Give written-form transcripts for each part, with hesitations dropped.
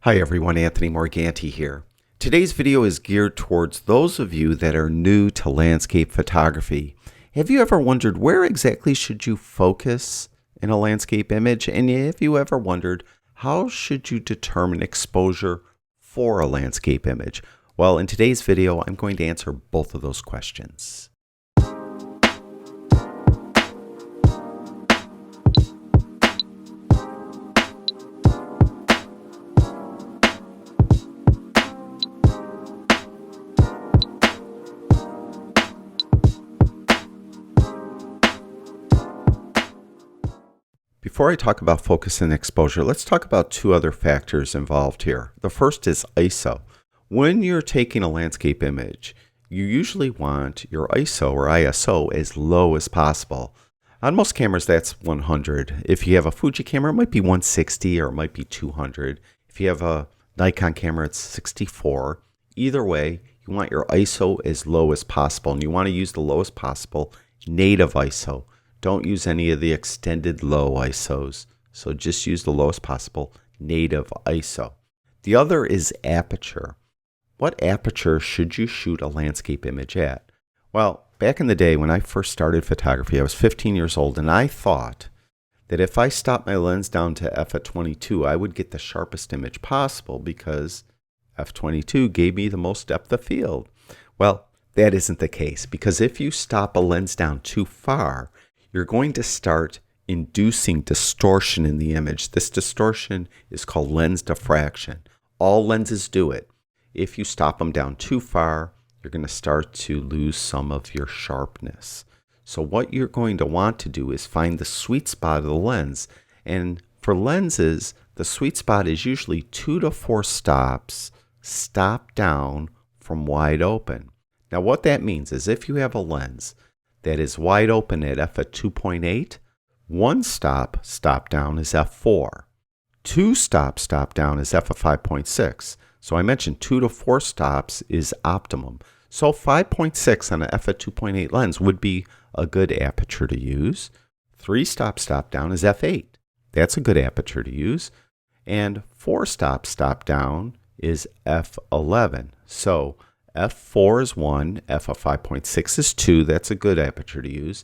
Hi everyone, Anthony Morganti here. Today's video is geared towards those of you that are new to landscape photography. Have you ever wondered where exactly should you focus in a landscape image? And have you ever wondered how should you determine exposure for a landscape image? Well, in today's video, I'm going to answer both of those questions. Before I talk about focus and exposure, let's talk about two other factors involved here. The first is ISO. When you're taking a landscape image, you usually want your ISO or ISO as low as possible. On most cameras, that's 100. If you have a Fuji camera, it might be 160 or it might be 200. If you have a Nikon camera, it's 64. Either way, you want your ISO as low as possible, and you want to use the lowest possible native ISO. Don't use any of the extended low ISOs. So just use the lowest possible native ISO. The other is aperture. What aperture should you shoot a landscape image at? Well, back in the day when I first started photography, I was 15 years old, and I thought that if I stopped my lens down to f/22, I would get the sharpest image possible because f/22 gave me the most depth of field. Well, that isn't the case, because if you stop a lens down too far, you're going to start inducing distortion in the image. This distortion is called lens diffraction. All lenses do it. If you stop them down too far, you're going to start to lose some of your sharpness. So what you're going to want to do is find the sweet spot of the lens. And for lenses, the sweet spot is usually 2 to 4 stops, stop down from wide open. Now what that means is if you have a lens that is wide open at f/2.8, one stop down is f4. Two stop down is f/5.6. So I mentioned 2 to 4 stops is optimum. So 5.6 on an f/2.8 lens would be a good aperture to use. 3 stop down is f8. That's a good aperture to use. And 4 stop down is f11. So f4 is 1, f/5.6 is 2, that's a good aperture to use.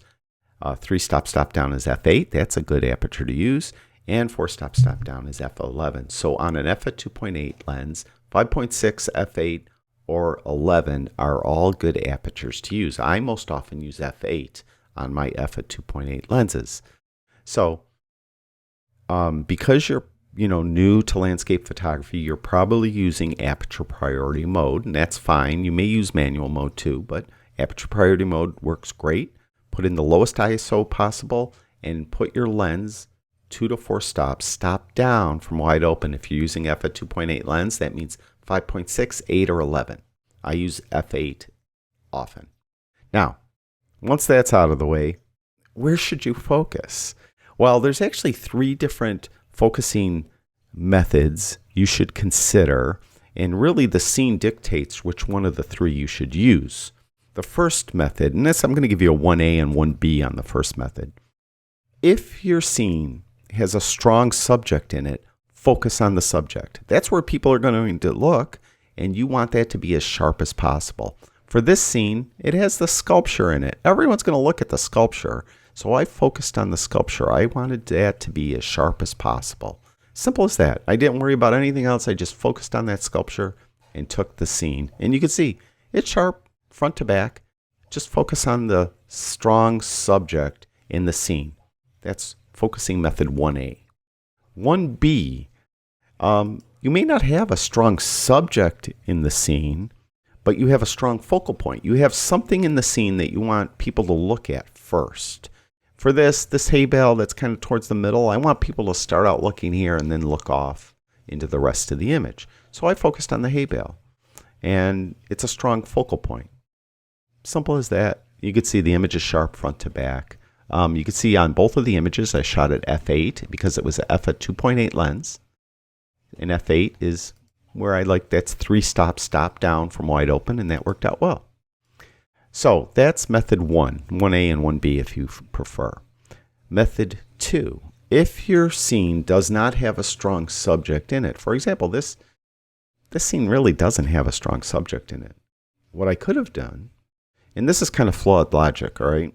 3 stop down is f8, that's a good aperture to use. And 4 stop down is f11. So on an f/2.8 lens, 5.6, f8, or 11 are all good apertures to use. I most often use f8 on my f/2.8 lenses. So because you're new to landscape photography, you're probably using aperture priority mode, and that's fine. You may use manual mode too, but aperture priority mode works great. Put in the lowest ISO possible and put your lens 2 to 4 stops, stop down from wide open. If you're using f/2.8 lens, that means 5.6, 8, or 11. I use f8 often. Now, once that's out of the way, where should you focus? Well, there's actually 3 different focusing methods you should consider, and really the scene dictates which one of the 3 you should use. The first method, and this I'm going to give you a 1A and 1B on the first method. If your scene has a strong subject in it, focus on the subject. That's where people are going to look, and you want that to be as sharp as possible. For this scene, it has the sculpture in it. Everyone's going to look at the sculpture. So I focused on the sculpture. I wanted that to be as sharp as possible. Simple as that. I didn't worry about anything else. I just focused on that sculpture and took the scene. And you can see it's sharp front to back. Just focus on the strong subject in the scene. That's focusing method 1A. 1B, you may not have a strong subject in the scene, but you have a strong focal point. You have something in the scene that you want people to look at first. For this hay bale that's kind of towards the middle, I want people to start out looking here and then look off into the rest of the image. So I focused on the hay bale, and it's a strong focal point. Simple as that. You can see the image is sharp front to back. You can see on both of the images I shot at f8 because it was an f/2.8 lens. And f8 is where I like, that's 3 stops, stop down from wide open, and that worked out well. So that's method 1, 1A and 1B if you prefer. Method 2, if your scene does not have a strong subject in it, for example, this this scene really doesn't have a strong subject in it. What I could have done, and this is kind of flawed logic, all right,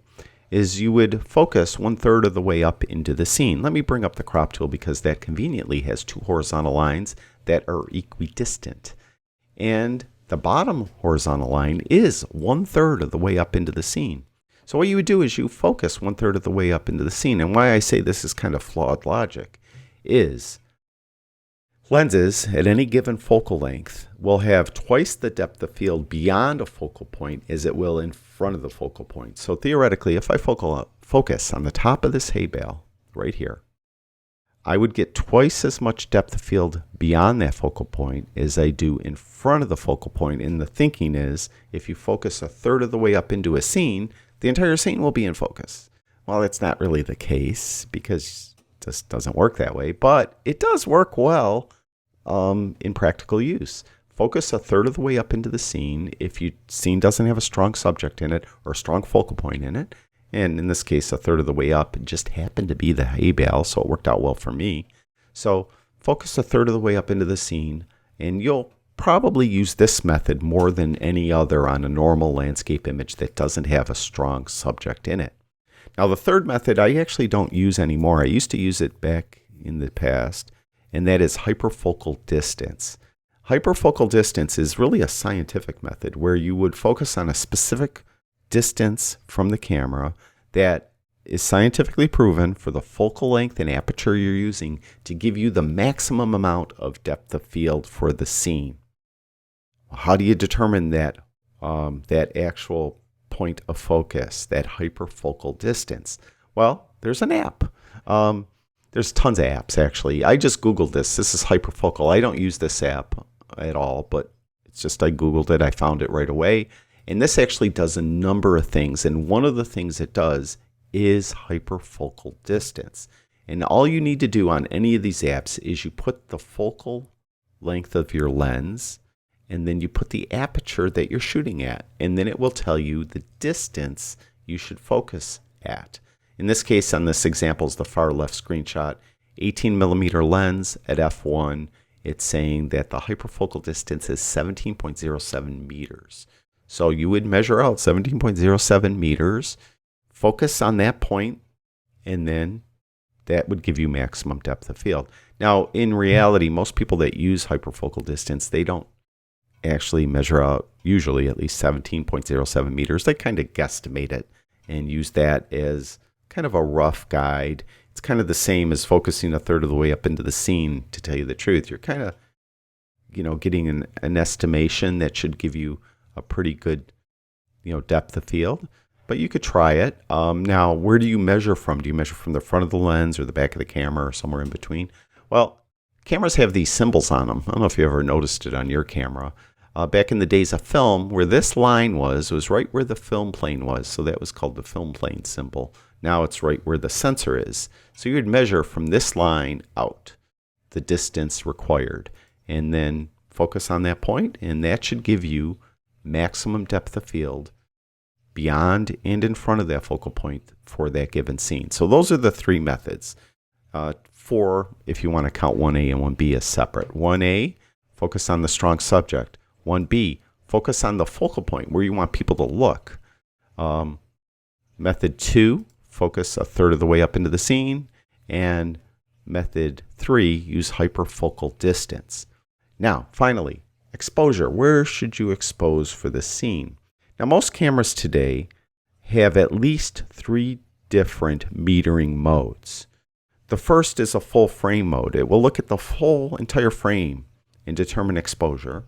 is you would focus 1/3 of the way up into the scene. Let me bring up the crop tool because that conveniently has two horizontal lines that are equidistant. And the bottom horizontal line is 1/3 of the way up into the scene. So what you would do is you focus 1/3 of the way up into the scene. And why I say this is kind of flawed logic is lenses at any given focal length will have twice the depth of field beyond a focal point as it will in front of the focal point. So theoretically, if I focus on the top of this hay bale right here, I would get twice as much depth of field beyond that focal point as I do in front of the focal point. And the thinking is, if you focus 1/3 of the way up into a scene, the entire scene will be in focus. Well, that's not really the case because it just doesn't work that way, but it does work well in practical use. Focus 1/3 of the way up into the scene if your scene doesn't have a strong subject in it or a strong focal point in it. And in this case, 1/3 of the way up, it just happened to be the hay bale, so it worked out well for me. So focus 1/3 of the way up into the scene, and you'll probably use this method more than any other on a normal landscape image that doesn't have a strong subject in it. Now, the third method I actually don't use anymore. I used to use it back in the past, and that is hyperfocal distance. Hyperfocal distance is really a scientific method where you would focus on a specific distance from the camera that is scientifically proven for the focal length and aperture you're using to give you the maximum amount of depth of field for the scene. How do you determine that that actual point of focus, that hyperfocal distance? Well, there's an app. There's tons of apps, actually. I just Googled this. This is hyperfocal. I don't use this app at all, but it's just I Googled it. I found it right away. And this actually does a number of things. And one of the things it does is hyperfocal distance. And all you need to do on any of these apps is you put the focal length of your lens, and then you put the aperture that you're shooting at. And then it will tell you the distance you should focus at. In this case, on this example, is the far left screenshot, 18mm lens at f1. It's saying that the hyperfocal distance is 17.07 meters. So you would measure out 17.07 meters, focus on that point, and then that would give you maximum depth of field. Now, in reality, most people that use hyperfocal distance, they don't actually measure out, usually at least 17.07 meters. They kind of guesstimate it and use that as kind of a rough guide. It's kind of the same as focusing 1/3 of the way up into the scene, to tell you the truth. You're kind of, getting an estimation that should give you a pretty good, depth of field. But you could try it. Now, where do you measure from? Do you measure from the front of the lens or the back of the camera or somewhere in between? Well, cameras have these symbols on them. I don't know if you ever noticed it on your camera. Back in the days of film, where this line was right where the film plane was. So that was called the film plane symbol. Now it's right where the sensor is. So you would measure from this line out the distance required and then focus on that point, and that should give you maximum depth of field beyond and in front of that focal point for that given scene. So those are the three methods. Four, if you want to count 1A and 1B as separate. 1A, focus on the strong subject. 1B, focus on the focal point where you want people to look. Method 2, focus 1/3 of the way up into the scene. And method 3, use hyperfocal distance. Now, finally, exposure. Where should you expose for the scene? Now, most cameras today have at least 3 different metering modes. The first is a full frame mode. It will look at the whole entire frame and determine exposure.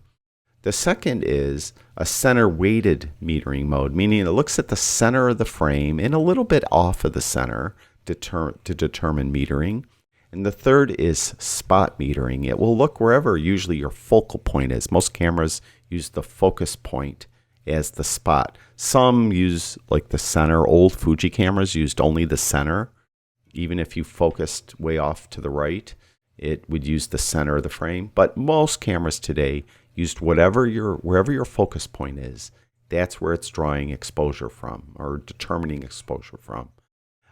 The second is a center weighted metering mode, meaning it looks at the center of the frame and a little bit off of the center to determine metering. And the third is spot metering. It will look wherever usually your focal point is. Most cameras use the focus point as the spot. Some use like the center. Old Fuji cameras used only the center. Even if you focused way off to the right, it would use the center of the frame. But most cameras today used wherever your focus point is. That's where it's drawing exposure from or determining exposure from.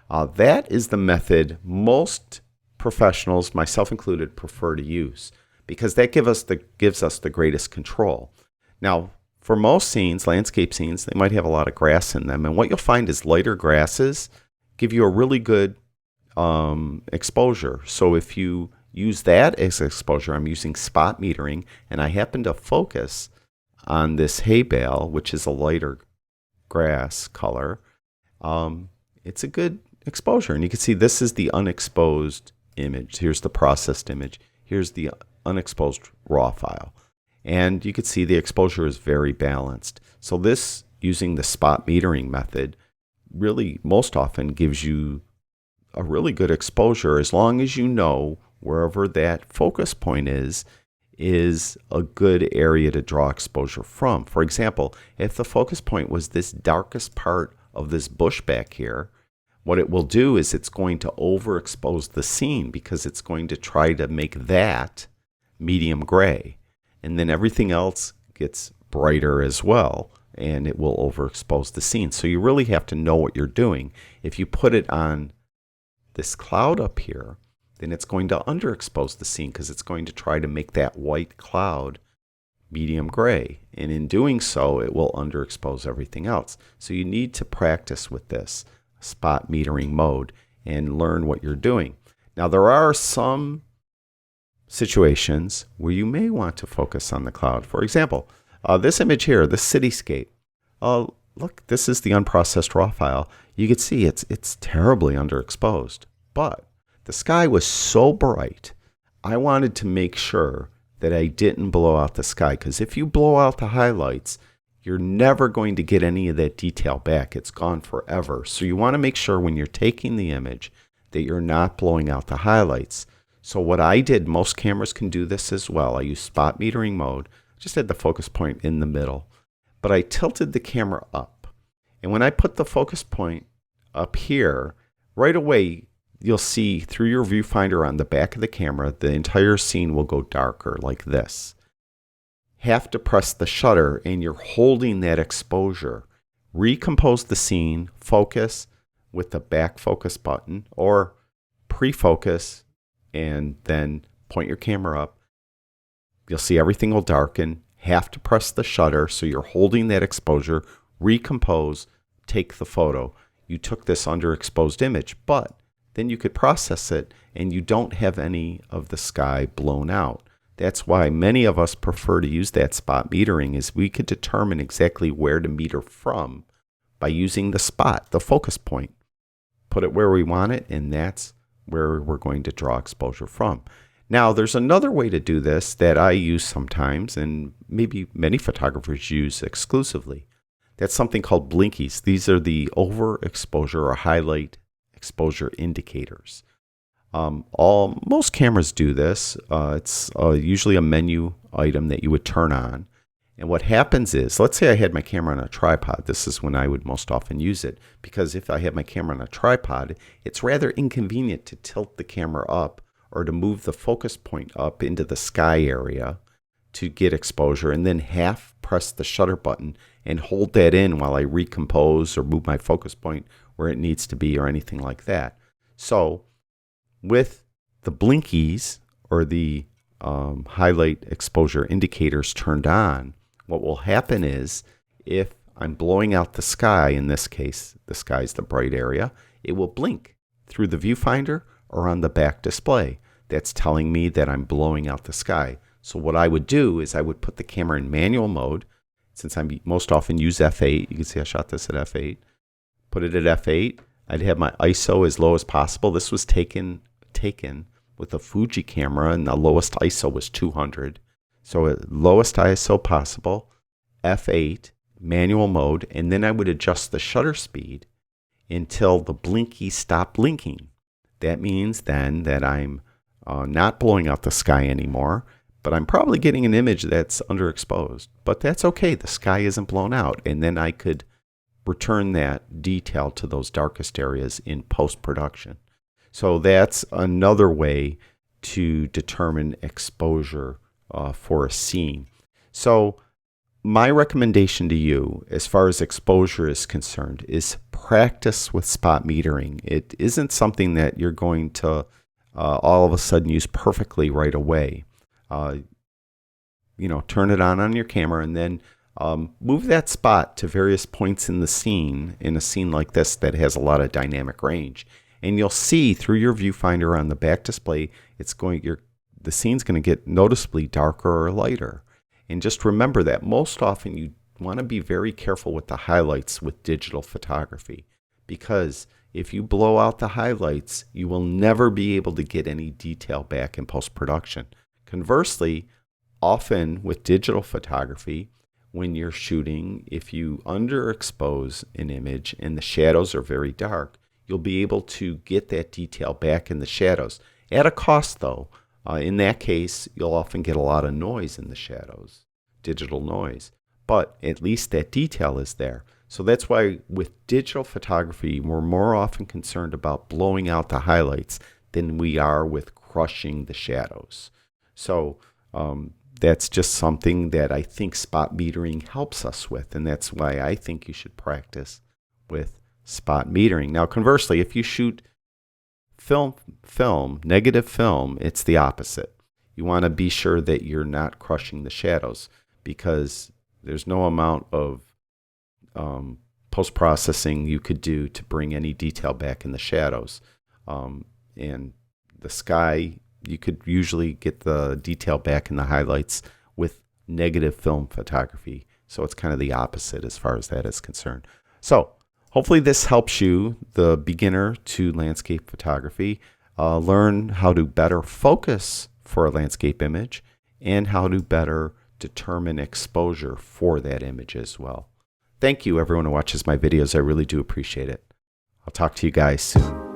That is the method most professionals, myself included, prefer to use. because that gives us the greatest control. Now, for most scenes, landscape scenes, they might have a lot of grass in them. And what you'll find is lighter grasses give you a really good exposure. So if you use that as exposure, I'm using spot metering, and I happen to focus on this hay bale, which is a lighter grass color, it's a good exposure. And you can see this is the unexposed image. Here's the processed image. Here's the unexposed raw file. And you can see the exposure is very balanced. So this, using the spot metering method, really most often gives you a really good exposure, as long as you know wherever that focus point is a good area to draw exposure from. For example, if the focus point was this darkest part of this bush back here, what it will do is it's going to overexpose the scene, because it's going to try to make that medium gray. And then everything else gets brighter as well, and it will overexpose the scene. So you really have to know what you're doing. If you put it on this cloud up here, then it's going to underexpose the scene, because it's going to try to make that white cloud medium gray. And in doing so, it will underexpose everything else. So you need to practice with this spot metering mode and learn what you're doing. Now, there are some situations where you may want to focus on the cloud. For example, this image here, the cityscape. Look, this is the unprocessed raw file. You can see it's terribly underexposed, but the sky was so bright, I wanted to make sure that I didn't blow out the sky, because if you blow out the highlights, you're never going to get any of that detail back. It's gone forever. So you want to make sure when you're taking the image that you're not blowing out the highlights. So what I did, most cameras can do this as well. I used spot metering mode, just had the focus point in the middle, but I tilted the camera up. And when I put the focus point up here, right away, you'll see through your viewfinder on the back of the camera, the entire scene will go darker like this. Have to press the shutter, and you're holding that exposure. Recompose the scene, focus with the back focus button, or pre-focus, and then point your camera up. You'll see everything will darken. Have to press the shutter, so you're holding that exposure. Recompose, take the photo. You took this underexposed image, but then you could process it and you don't have any of the sky blown out. That's why many of us prefer to use that spot metering, is we could determine exactly where to meter from by using the spot, the focus point. Put it where we want it, and that's where we're going to draw exposure from. Now, there's another way to do this that I use sometimes, and maybe many photographers use exclusively. That's something called blinkies. These are the overexposure or highlight exposure indicators. Most cameras do this. It's usually a menu item that you would turn on. And what happens is, let's say I had my camera on a tripod. This is when I would most often use it, because if I have my camera on a tripod, it's rather inconvenient to tilt the camera up or to move the focus point up into the sky area to get exposure, and then half press the shutter button and hold that in while I recompose or move my focus point where it needs to be or anything like that. So with the blinkies, or the highlight exposure indicators turned on, what will happen is, if I'm blowing out the sky, in this case, the sky is the bright area, it will blink through the viewfinder or on the back display. That's telling me that I'm blowing out the sky. So what I would do is I would put the camera in manual mode. Since I most often use F8, you can see I shot this at F8. Put it at F8. I'd have my ISO as low as possible. This was taken with a Fuji camera, and the lowest ISO was 200. So at lowest ISO possible, F8, manual mode, and then I would adjust the shutter speed until the blinky stopped blinking. That means then that I'm not blowing out the sky anymore, but I'm probably getting an image that's underexposed. But that's okay, the sky isn't blown out, and then I could return that detail to those darkest areas in post-production. So that's another way to determine exposure for a scene. So my recommendation to you, as far as exposure is concerned, is practice with spot metering. It isn't something that you're going to all of a sudden use perfectly right away. turn it on your camera, and then move that spot to various points in the scene, in a scene like this that has a lot of dynamic range. And you'll see through your viewfinder on the back display, the scene's going to get noticeably darker or lighter. And just remember that most often you want to be very careful with the highlights with digital photography, because if you blow out the highlights, you will never be able to get any detail back in post-production. Conversely, often with digital photography, when you're shooting, if you underexpose an image and the shadows are very dark, you'll be able to get that detail back in the shadows. At a cost, though. In that case, you'll often get a lot of noise in the shadows, digital noise, but at least that detail is there. So that's why with digital photography, we're more often concerned about blowing out the highlights than we are with crushing the shadows. So that's just something that I think spot metering helps us with, and that's why I think you should practice with spot metering. Now, conversely, if you shoot negative film, it's the opposite. You want to be sure that you're not crushing the shadows, because there's no amount of post-processing you could do to bring any detail back in the shadows. And the sky, you could usually get the detail back in the highlights with negative film photography. So it's kind of the opposite as far as that is concerned. So hopefully this helps you, the beginner to landscape photography, learn how to better focus for a landscape image and how to better determine exposure for that image as well. Thank you, everyone who watches my videos. I really do appreciate it. I'll talk to you guys soon.